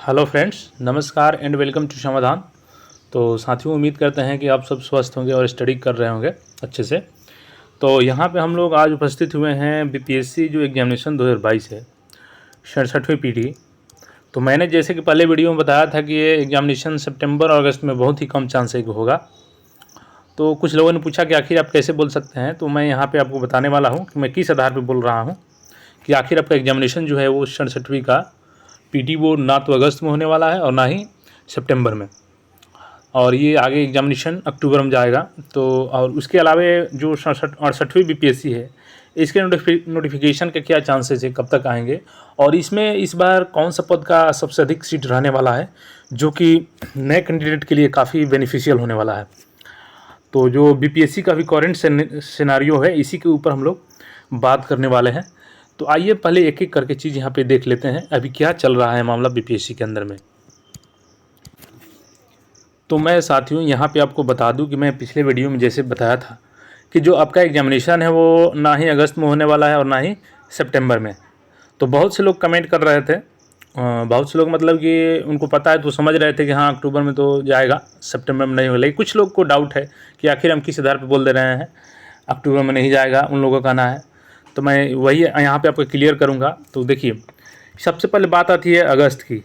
Hello friends, नमस्कार and welcome to समाधान। तो साथियों, उम्मीद करते हैं कि आप सब स्वस्थ होंगे और स्टडी कर रहे होंगे अच्छे से। तो यहाँ पे हम लोग आज उपस्थित हुए हैं बीपीएससी जो एग्जामिनेशन 2022 है, 67वीं पीटी। तो मैंने जैसे कि पहले वीडियो में बताया था कि ये एग्जामिनेशन सितंबर और अगस्त में बहुत ही कम चांस है कि होगा। तो कुछ लोगों ने पूछा कि आखिर आप कैसे बोल सकते हैं, तो मैं यहाँ पर आपको बताने वाला हूँ कि मैं किस आधार पर बोल रहा हूँ कि आखिर आपका एग्जामिनेशन जो है वो 67वीं का पीटी वो ना तो अगस्त में होने वाला है और ना ही सितंबर में, और ये आगे एग्जामिनेशन अक्टूबर में जाएगा। तो और उसके अलावा जो 68वीं बीपीएससी है, इसके नोटिफिकेशन के क्या चांसेस है, कब तक आएंगे, और इसमें इस बार कौन सा पद का सबसे अधिक सीट रहने वाला है, जो कि नए कैंडिडेट के लिए काफ़ी बेनिफिशियल होने वाला है। तो जो बीपीएससी का भी करेंट सिनारियो है, इसी के ऊपर हम लोग बात करने वाले हैं। तो आइए पहले एक एक करके चीज़ यहाँ पे देख लेते हैं, अभी क्या चल रहा है मामला बीपीएससी के अंदर में। तो मैं साथियों यहाँ पे आपको बता दूं कि मैं पिछले वीडियो में जैसे बताया था कि जो आपका एग्जामिनेशन है वो ना ही अगस्त में होने वाला है और ना ही सितंबर में। तो बहुत से लोग कमेंट कर रहे थे, बहुत से लोग मतलब कि उनको पता है तो समझ रहे थे कि हाँ अक्टूबर में तो जाएगा, सितंबर में नहीं होगा। लेकिन कुछ लोग को डाउट है कि आखिर हम किस आधार पर बोल दे रहे हैं अक्टूबर में नहीं जाएगा, उन लोगों का कहना है। तो मैं वही यहाँ पे आपको क्लियर करूँगा। तो देखिए, सबसे पहले बात आती है अगस्त की,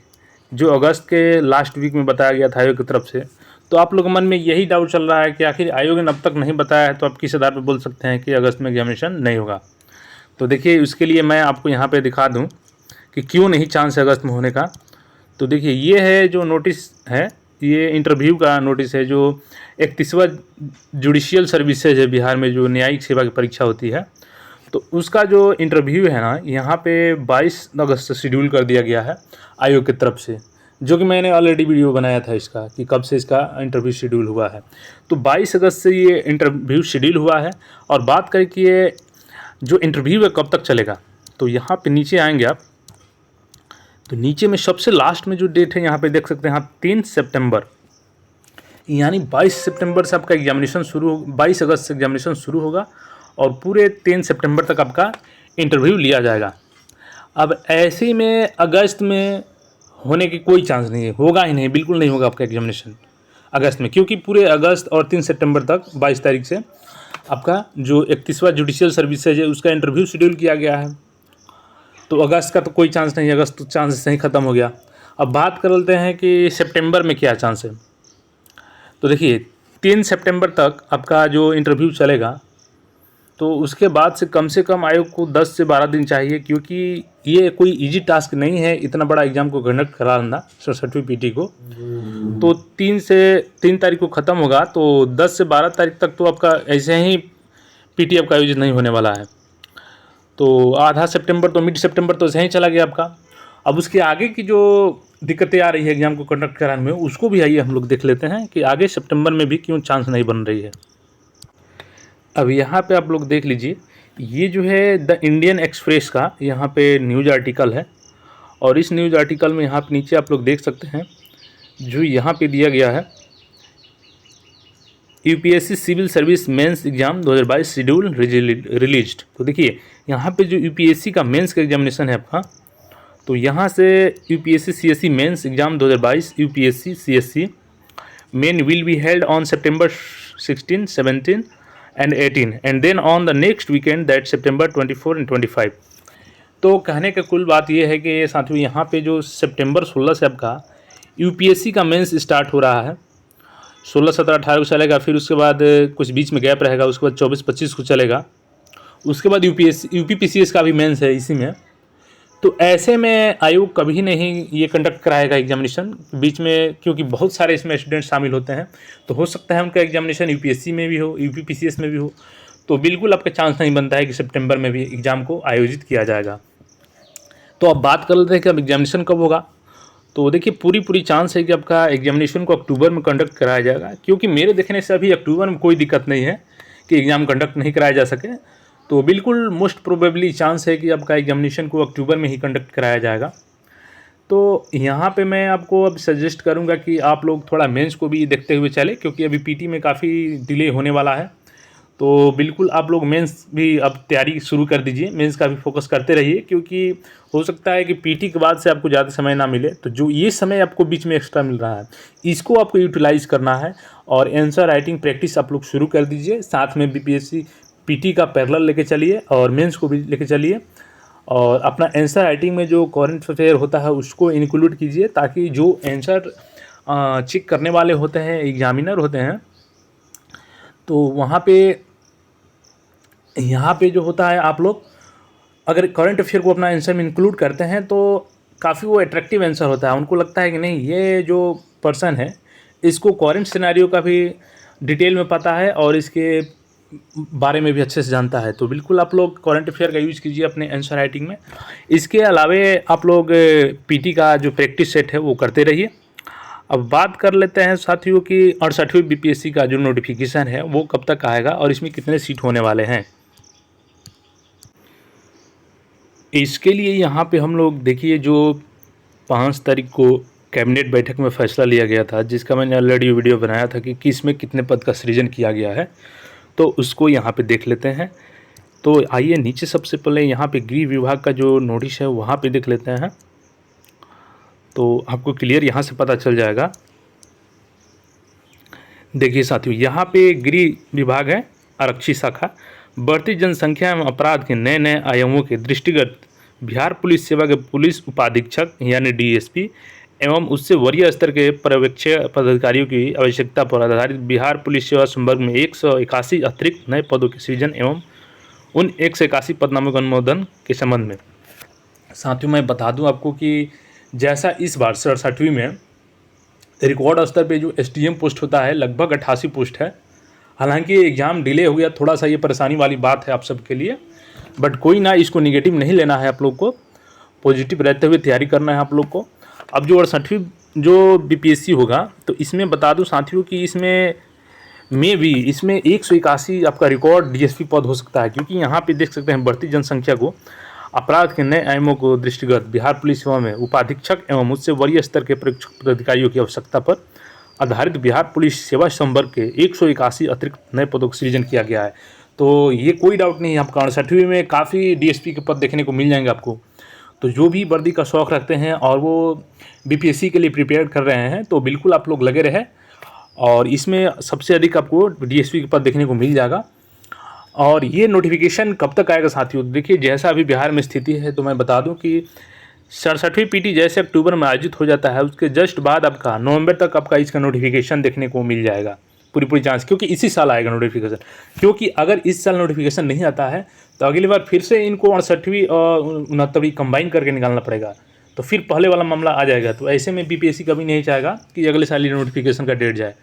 जो अगस्त के लास्ट वीक में बताया गया था आयोग की तरफ से। तो आप लोगों के मन में यही डाउट चल रहा है कि आखिर आयोग ने अब तक नहीं बताया है, तो आप किस आधार पर बोल सकते हैं कि अगस्त में एग्जामिनेशन नहीं होगा। तो देखिए, उसके लिए मैं आपको यहाँ पे दिखा दूँ कि क्यों नहीं चांस है अगस्त में होने का। तो देखिए, ये है जो नोटिस है, ये इंटरव्यू का नोटिस है जो 31वां जुडिशियल सर्विसेज है बिहार में, जो न्यायिक सेवा की परीक्षा होती है। तो उसका जो इंटरव्यू है ना, यहाँ पे 22 अगस्त से शेड्यूल कर दिया गया है आयोग की तरफ से, जो कि मैंने ऑलरेडी वीडियो बनाया था इसका कि कब से इसका इंटरव्यू शेड्यूल हुआ है। तो 22 अगस्त से ये इंटरव्यू शेड्यूल हुआ है। और बात करें कि ये जो इंटरव्यू है कब तक चलेगा, तो यहाँ पे नीचे आएंगे आप, तो नीचे में सबसे लास्ट में जो डेट है यहाँ पे देख सकते हैं आप, 3 सितंबर, यानी 22 सितंबर से आपका एग्जामिनेशन शुरू, 22 अगस्त से एग्जामिनेशन शुरू होगा और पूरे 3 सितंबर तक आपका इंटरव्यू लिया जाएगा। अब ऐसे में अगस्त में होने की कोई चांस नहीं है, होगा ही नहीं, बिल्कुल नहीं होगा आपका एग्जामिनेशन अगस्त में, क्योंकि पूरे अगस्त और 3 सितंबर तक 22 तारीख से आपका जो 31वां जुडिशियल सर्विसेज है उसका इंटरव्यू शेड्यूल किया गया है। तो अगस्त का तो कोई चांस नहीं है, अगस्त तो चांस नहीं ख़त्म हो गया। अब बात कर लेते हैं कि सितंबर में क्या चांस है। तो देखिए, 3 सितंबर तक आपका जो इंटरव्यू चलेगा, तो उसके बाद से कम आयोग को 10 से 12 दिन चाहिए, क्योंकि ये कोई इजी टास्क नहीं है इतना बड़ा एग्ज़ाम को कंडक्ट कराना 67वीं पीटी को। तो 3 तारीख को ख़त्म होगा, तो 10 से 12 तारीख तक तो आपका ऐसे ही पीटी आपका आयोजित नहीं होने वाला है। तो आधा सितंबर तो मिड सितंबर तो ऐसे ही चला गया आपका। अब उसके आगे की जो दिक्कतें आ रही है एग्ज़ाम को कंडक्ट कराने में, उसको भी आइए हम लोग देख लेते हैं कि आगे सितंबर में भी क्यों चांस नहीं बन रही है। अब यहाँ पे आप लोग देख लीजिए, ये जो है द इंडियन एक्सप्रेस का यहाँ पे न्यूज़ आर्टिकल है, और इस न्यूज़ आर्टिकल में यहाँ पे नीचे आप लोग देख सकते हैं जो यहाँ पे दिया गया है, UPSC civil service mains exam 2022 schedule released. तो देखिए, यहाँ पे जो यूपीएससी का मेंस का एग्जामिनेशन है आपका, तो यहाँ से UPSC CSC mains exam 2022 UPSC CSC main will be held on September 16, 17 and 18 and then on the next weekend that September 24 and 25। तो कहने का कुल बात ये है कि साथियों, यहाँ पे जो सितंबर 16 से आपका यूपीएससी का मेंस स्टार्ट हो रहा है, 16, 17, 18 को चलेगा, फिर उसके बाद कुछ बीच में गैप रहेगा, उसके बाद 24, 25 को चलेगा, उसके बाद यूपीपीसीएस का भी मेंस है इसी में। तो ऐसे में आयोग कभी नहीं ये कंडक्ट कराएगा एग्जामिनेशन बीच में, क्योंकि बहुत सारे इसमें स्टूडेंट शामिल होते हैं। तो हो सकता है उनका एग्जामिनेशन यूपीएससी में भी हो, यूपीपीसीएस में भी हो, तो बिल्कुल आपका चांस नहीं बनता है कि सितंबर में भी एग्ज़ाम को आयोजित किया जाएगा। तो अब बात कर लेते हैं कि अब एग्जामिनेशन कब होगा। तो देखिए, पूरी चांस है कि आपका एग्जामिनेशन को अक्टूबर में कंडक्ट कराया जाएगा, क्योंकि मेरे देखने से अभी अक्टूबर में कोई दिक्कत नहीं है कि एग्ज़ाम कंडक्ट नहीं कराया जा सके। तो बिल्कुल मोस्ट प्रोबेबली चांस है कि आपका एग्जामिनेशन को अक्टूबर में ही कंडक्ट कराया जाएगा। तो यहाँ पे मैं आपको अब सजेस्ट करूँगा कि आप लोग थोड़ा मेंस को भी देखते हुए चले, क्योंकि अभी पीटी में काफ़ी डिले होने वाला है। तो बिल्कुल आप लोग मेंस भी अब तैयारी शुरू कर दीजिए, मेंस का भी फोकस करते रहिए, क्योंकि हो सकता है कि पीटी के बाद से आपको ज़्यादा समय ना मिले। तो जो ये समय आपको बीच में एक्स्ट्रा मिल रहा है, इसको आपको यूटिलाइज़ करना है और आंसर राइटिंग प्रैक्टिस आप लोग शुरू कर दीजिए। साथ में बीपीएससी पीटी का पैरेलल लेके चलिए और मेंस को भी लेके चलिए, और अपना आंसर राइटिंग में जो करंट अफेयर होता है उसको इंक्लूड कीजिए, ताकि जो आंसर चेक करने वाले होते हैं, एग्जामिनर होते हैं, तो यहाँ पे जो होता है, आप लोग अगर करंट अफेयर को अपना आंसर में इंक्लूड करते हैं तो काफ़ी वो अट्रैक्टिव आंसर होता है। उनको लगता है कि नहीं, ये जो पर्सन है इसको करंट सिनेरियो का भी डिटेल में पता है और इसके बारे में भी अच्छे से जानता है। तो बिल्कुल आप लोग करंट अफेयर का यूज़ कीजिए अपने आंसर राइटिंग में। इसके अलावे आप लोग पीटी का जो प्रैक्टिस सेट है वो करते रहिए। अब बात कर लेते हैं साथियों कि 68वीं बीपीएससी का जो नोटिफिकेशन है वो कब तक आएगा और इसमें कितने सीट होने वाले हैं। इसके लिए यहाँ पे हम लोग देखिए, जो 5 तारीख को कैबिनेट बैठक में फैसला लिया गया था, जिसका मैंने ऑलरेडी वीडियो बनाया था कि किस में कितने पद का सृजन किया गया है, तो उसको यहाँ पे देख लेते हैं। तो आइए नीचे सबसे पहले यहाँ पे गृह विभाग का जो नोटिस है वहाँ पे देख लेते हैं, तो आपको क्लियर यहाँ से पता चल जाएगा। देखिए साथियों, यहाँ पे गृह विभाग है, आरक्षी शाखा, बढ़ती जनसंख्या एवं अपराध के नए नए आयामों के दृष्टिगत बिहार पुलिस सेवा के पुलिस उपाधीक्षक यानी डीएसपी एवं उससे वरीय स्तर के पर्यवेक्षक पदाधिकारियों की आवश्यकता पर आधारित बिहार पुलिस सेवा संवर्ग में 181 अतिरिक्त नए पदों के सृजन एवं उन 181 पदनामों के अनुमोदन के संबंध में। साथियों, मैं बता दूं आपको कि जैसा इस बार 67वीं में रिकॉर्ड स्तर पे जो एसडीएम पोस्ट होता है लगभग 88 पोस्ट है। हालांकि एग्ज़ाम डिले हो गया, थोड़ा सा ये परेशानी वाली बात है आप सबके लिए, बट कोई ना, इसको निगेटिव नहीं लेना है, आप लोग को पॉजिटिव रहते हुए तैयारी करना है आप लोग को। अब जो 68वीं जो बीपीएससी होगा, तो इसमें बता दूं साथियों कि इसमें 181 आपका रिकॉर्ड डीएसपी पद हो सकता है, क्योंकि यहाँ पे देख सकते हैं बढ़ती जनसंख्या को, अपराध के नए आयामों को दृष्टिगत बिहार पुलिस सेवा में उपाधीक्षक एवं उससे वरीय स्तर के परीक्षक पदाधिकारियों की आवश्यकता पर आधारित बिहार पुलिस सेवा संवर्ग के 181 अतिरिक्त नए पदों का सृजन किया गया है। तो ये कोई डाउट नहीं है, आपका 68वीं में काफ़ी डीएसपी के पद देखने को मिल जाएंगे आपको। तो जो भी वर्दी का शौक़ रखते हैं और वो बीपीएससी के लिए प्रिपेयर कर रहे हैं, तो बिल्कुल आप लोग लगे रहे, और इसमें सबसे अधिक आपको डीएसपी के पद देखने को मिल जाएगा। और ये नोटिफिकेशन कब तक आएगा साथियों, देखिए जैसा अभी बिहार में स्थिति है, तो मैं बता दूं कि 67वीं पीटी जैसे अक्टूबर में आयोजित हो जाता है, उसके जस्ट बाद आपका नवंबर तक आपका इसका नोटिफिकेशन देखने को मिल जाएगा, पूरी चांस, क्योंकि इसी साल आएगा नोटिफिकेशन। क्योंकि अगर इस साल नोटिफिकेशन नहीं आता है तो अगली बार फिर से इनको 68वीं और 69वीं कंबाइन करके निकालना पड़ेगा, तो फिर पहले वाला मामला आ जाएगा। तो ऐसे में बीपीएससी कभी नहीं चाहेगा कि अगले साल ही नोटिफिकेशन का डेट जाए।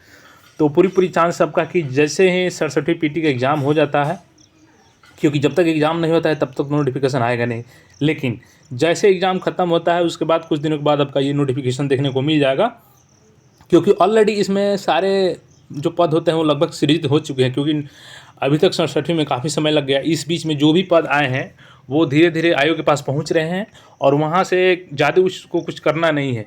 तो पूरी चांस आपका कि जैसे ही 67वीं पीटी का एग्ज़ाम हो जाता है, क्योंकि जब तक एग्ज़ाम नहीं होता है तब तक नोटिफिकेशन आएगा नहीं, लेकिन जैसे एग्ज़ाम ख़त्म होता है उसके बाद कुछ दिनों के बाद आपका ये नोटिफिकेशन देखने को मिल जाएगा। क्योंकि ऑलरेडी इसमें सारे जो पद होते हैं वो लगभग सृजित हो चुके हैं, क्योंकि अभी तक 67वीं में काफ़ी समय लग गया। इस बीच में जो भी पद आए हैं वो धीरे धीरे आयोग के पास पहुंच रहे हैं, और वहां से ज़्यादा उसको कुछ करना नहीं है,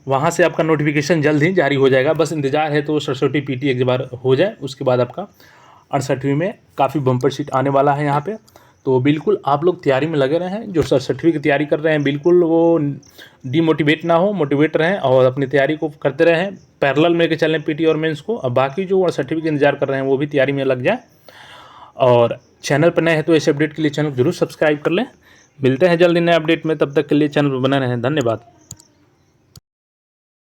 वहां से आपका नोटिफिकेशन जल्द ही जारी हो जाएगा। बस इंतज़ार है तो 67वीं पीटी एक बार हो जाए, उसके बाद आपका 68वीं में काफ़ी बम्पर सीट आने वाला है यहाँ पे। तो बिल्कुल आप लोग तैयारी में लगे रहें, जो 67वीं की तैयारी कर रहे हैं बिल्कुल वो डीमोटिवेट ना हो, मोटिवेट रहें और अपनी तैयारी को करते रहें, पैरेलल में लेके चलें पीटी और मेंस को। अब बाकी जो 68वीं का इंतजार कर रहे हैं वो भी तैयारी में लग जाए। और चैनल पर नए हैं तो ऐसे अपडेट के लिए चैनल जरूर सब्सक्राइब कर लें। मिलते हैं जल्दी नए अपडेट में, तब तक के लिए चैनल पर बने रहें। धन्यवाद।